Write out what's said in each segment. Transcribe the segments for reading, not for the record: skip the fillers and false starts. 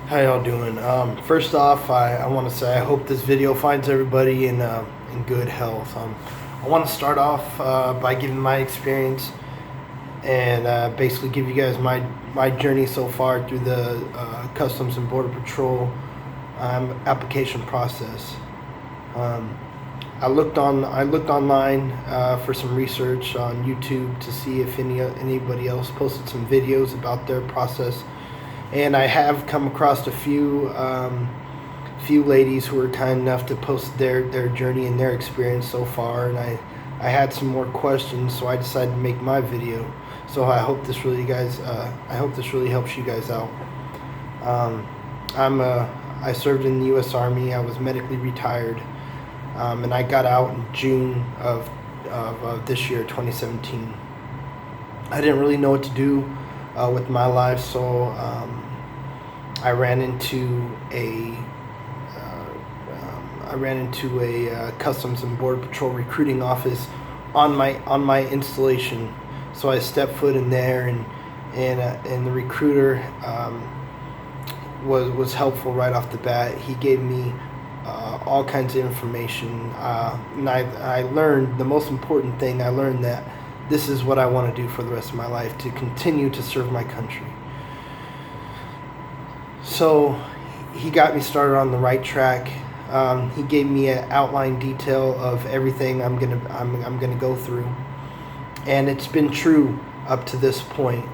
How y'all doing? First off, I want to say I hope this video finds everybody in good health. I want to start off by giving my experience and basically give you guys my journey so far through the Customs and Border Patrol application process. Um, I looked online for some research on YouTube to see if anybody else posted some videos about their process, and I have come across a few ladies who were kind enough to post their journey and their experience so far, and I had some more questions, so I decided to make my video. So I hope this really helps you guys out. I served in the U.S. Army. I was medically retired. And I got out in June of this year, 2017. I didn't really know what to do with my life, so I ran into a Customs and Border Patrol recruiting office on my installation. So I stepped foot in there, and the recruiter was helpful right off the bat. He gave me all kinds of information, and I learned the most important thing. I learned that this is what I want to do for the rest of my life, to continue to serve my country. So he got me started on the right track. He gave me an outline detail of everything I'm gonna go through, and it's been true up to this point.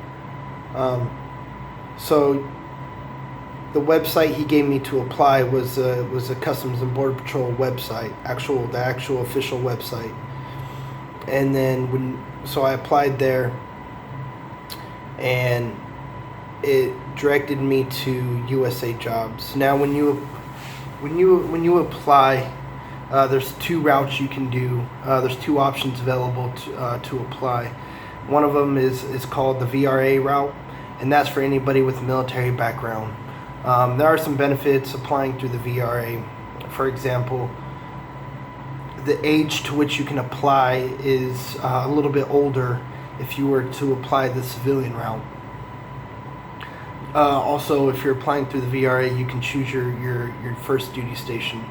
So the website he gave me to apply was a Customs and Border Patrol website, the actual official website. And then so I applied there, and it directed me to USA Jobs. Now, when you apply, there's two routes you can do. There's two options available to apply. One of them is called the VRA route, and that's for anybody with a military background. There are some benefits applying through the VRA. For example, the age to which you can apply is a little bit older if you were to apply the civilian route. Also, if you're applying through the VRA, you can choose your first duty station.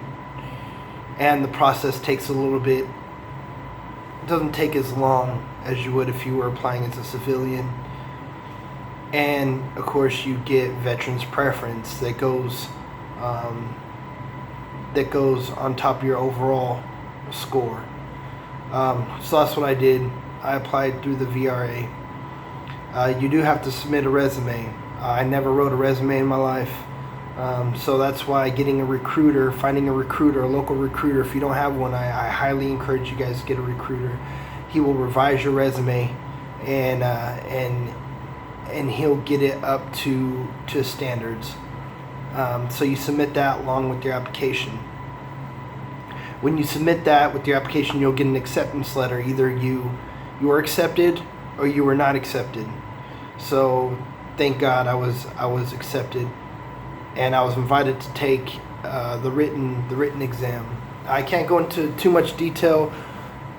And the process takes a little bit, it doesn't take as long as you would if you were applying as a civilian. And of course, you get veterans preference that goes on top of your overall score. So that's what I did. I applied through the VRA. You do have to submit a resume. I never wrote a resume in my life, so that's why finding a recruiter, a local recruiter. If you don't have one, I highly encourage you guys to get a recruiter. He will revise your resume, and he'll get it up to standards. So you submit that along with your application. When you submit that with your application, you'll get an acceptance letter. Either you were accepted or you were not accepted. So thank God I was accepted, and I was invited to take the written exam. I can't go into too much detail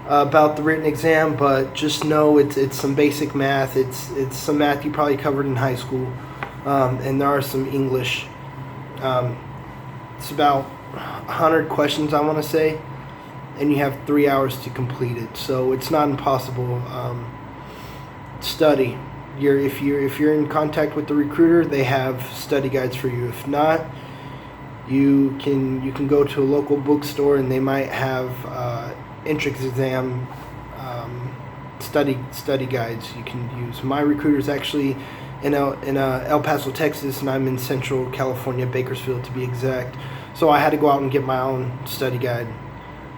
about the written exam, but just know it's some basic math. It's some math you probably covered in high school, and there are some English. It's about 100 questions, I want to say, and you have 3 hours to complete it. So it's not impossible. Study. If you're in contact with the recruiter, they have study guides for you. If not, you can go to a local bookstore, and they might have entrance exam study guides you can use. My recruiter is actually in El Paso, Texas, and I'm in Central California, Bakersfield to be exact. So I had to go out and get my own study guide.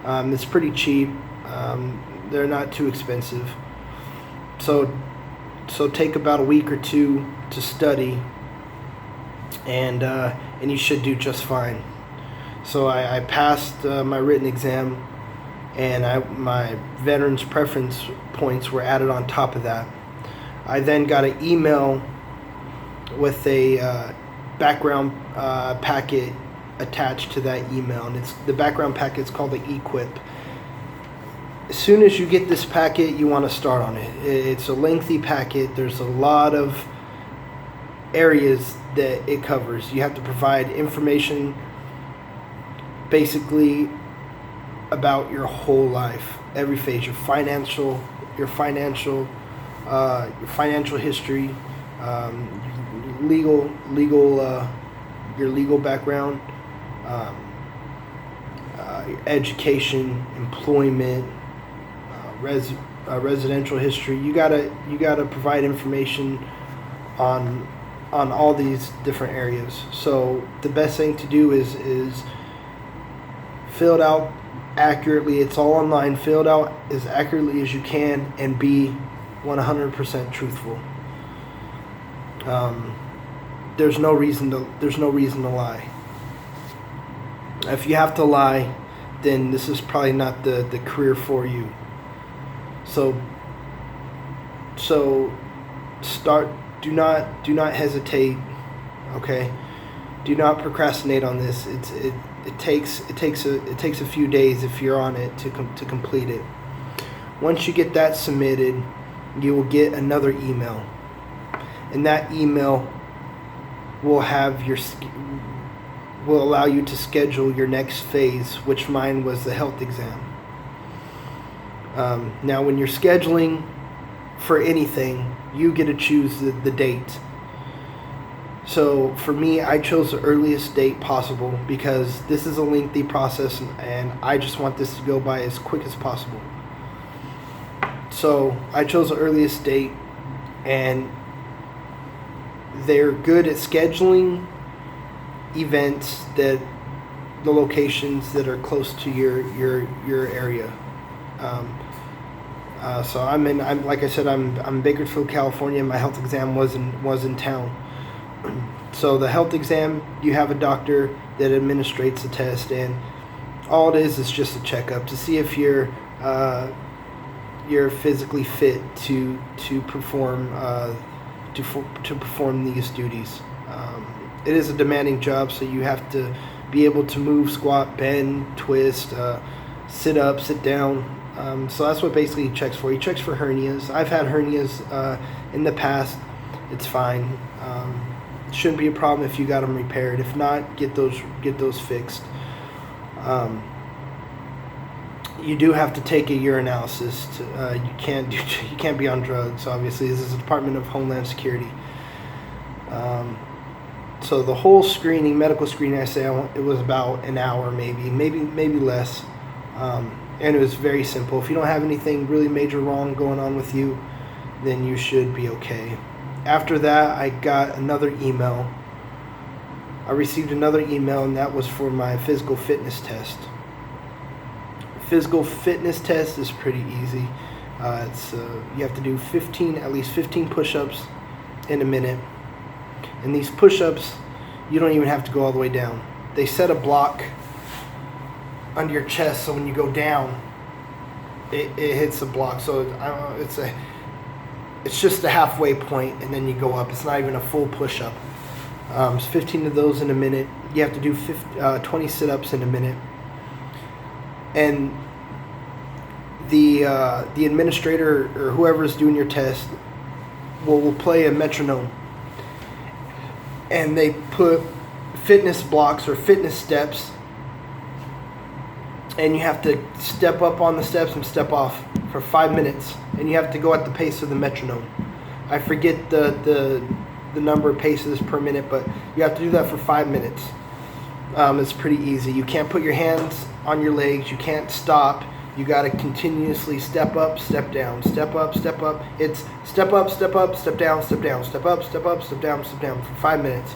It's pretty cheap. They're not too expensive. So take about a week or two to study, and you should do just fine. So I passed my written exam, and my veterans preference points were added on top of that. I then got an email with a background packet attached to that email, and the background packet is called the eQuip. As soon as you get this packet, you want to start on it. It's a lengthy packet. There's a lot of areas that it covers. You have to provide information basically about your whole life, every phase, your financial history, your legal background, your education, employment, residential history. You gotta provide information on all these different areas. So the best thing to do is fill it out accurately. It's all online. Fill it out as accurately as you can and be 100% truthful. There's no reason to lie. If you have to lie, then this is probably not the career for you. So start. Do not hesitate. Okay, do not procrastinate on this. It takes a few days if you're on it to complete it. Once you get that submitted, you will get another email, and that email will allow you to schedule your next phase, which mine was the health exam. Now, when you're scheduling for anything, you get to choose the date. So for me, I chose the earliest date possible because this is a lengthy process and I just want this to go by as quick as possible. So I chose the earliest date, and they're good at scheduling events the locations that are close to your area. So I'm like I said, I'm in Bakersfield, California. My health exam was in town. So the health exam, you have a doctor that administrates the test, and all it is just a checkup to see if you're physically fit to perform these duties. It is a demanding job, so you have to be able to move, squat, bend, twist, sit up, sit down. So that's what basically he checks for. He checks for hernias. I've had hernias in the past. It's fine. Shouldn't be a problem if you got them repaired. If not, get those fixed. You do have to take a urinalysis. You can't be on drugs. Obviously, this is the Department of Homeland Security. So the whole screening, medical screening, it was about an hour, maybe less. And it was very simple. If you don't have anything really major wrong going on with you, then you should be okay. After that, I got another email. I received another email, and that was for my physical fitness test. Physical fitness test is pretty easy. You have to do at least 15 push-ups in a minute. And these push-ups, you don't even have to go all the way down. They set a block under your chest, so when you go down, it hits the block. So it's just a halfway point, and then you go up. It's not even a full push-up. It's 15 of those in a minute. You have to do 20 sit-ups in a minute. And the administrator or whoever is doing your test will play a metronome, and they put fitness blocks or fitness steps, and you have to step up on the steps and step off for 5 minutes, and you have to go at the pace of the metronome. I forget the number of paces per minute, but you have to do that for 5 minutes. It's pretty easy. You can't put your hands on your legs. You can't stop. You got to continuously step up, step down, step up, step up. It's step up, step up, step down, step down, step up, step up, step down, step down for 5 minutes,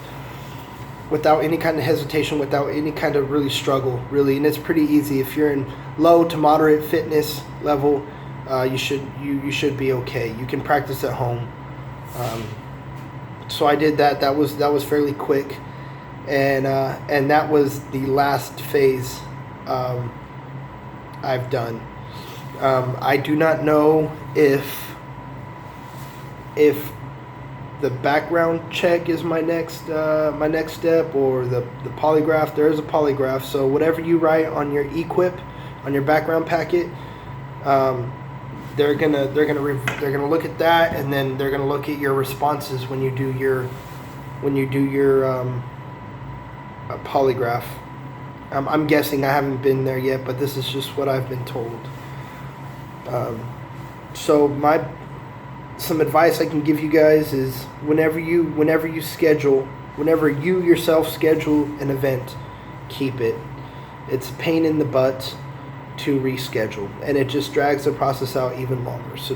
without any kind of hesitation, without any kind of really struggle, really. And it's pretty easy. If you're in low to moderate fitness level, you should be okay. You can practice at home. So I did that. That was fairly quick, and that was the last phase I've done. I do not know if the background check is my next step, or the polygraph. There is a polygraph, so whatever you write on your equip, on your background packet, they're gonna look at that, and then they're gonna look at your responses when you do when you do your polygraph. I'm guessing, I haven't been there yet, but this is just what I've been told. So some advice I can give you guys is whenever you yourself schedule an event, keep it. It's a pain in the butt to reschedule, and it just drags the process out even longer. So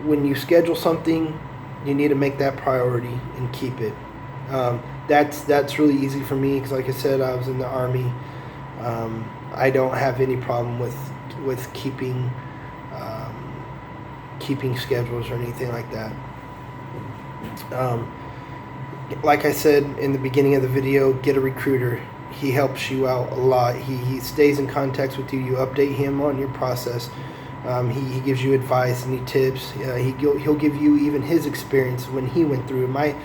when you schedule something, you need to make that priority and keep it. That's really easy for me because, like I said, I was in the Army. I don't have any problem with keeping schedules or anything like that. Like I said in the beginning of the video, get a recruiter. He helps you out a lot. He stays in contact with you. You update him on your process. He gives you advice and tips. He'll give you even his experience when he went through it.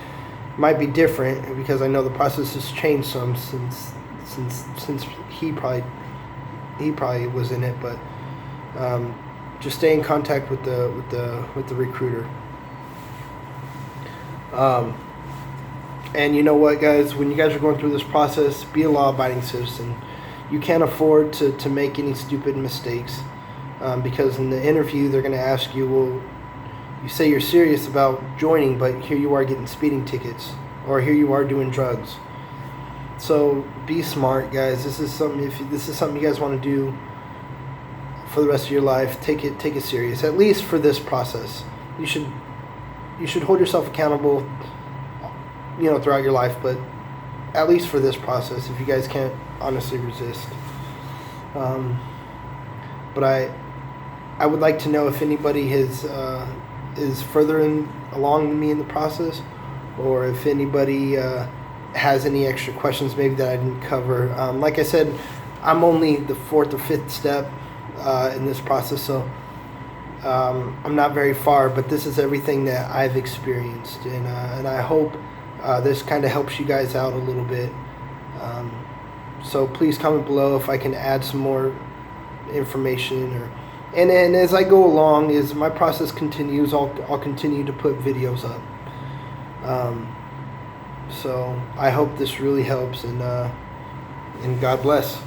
Might be different because I know the process has changed some since he probably was in it, but just stay in contact with the recruiter. And you know what, guys, when you guys are going through this process, be a law-abiding citizen. You can't afford to make any stupid mistakes, because in the interview they're going to ask you, well, you say you're serious about joining, but here you are getting speeding tickets, or here you are doing drugs. So be smart, guys. This is something. If this is something you guys want to do for the rest of your life, take it serious. At least for this process, you should hold yourself accountable, throughout your life. But at least for this process, if you guys can't honestly resist. But I would like to know if anybody is further along than me in the process, or if anybody has any extra questions maybe that I didn't cover. Like I said, I'm only the 4th or 5th step in this process, so I'm not very far, but this is everything that I've experienced, and I hope this kind of helps you guys out a little bit. So please comment below if I can add some more information, and as I go along, as my process continues, I'll continue to put videos up. So I hope this really helps, and God bless.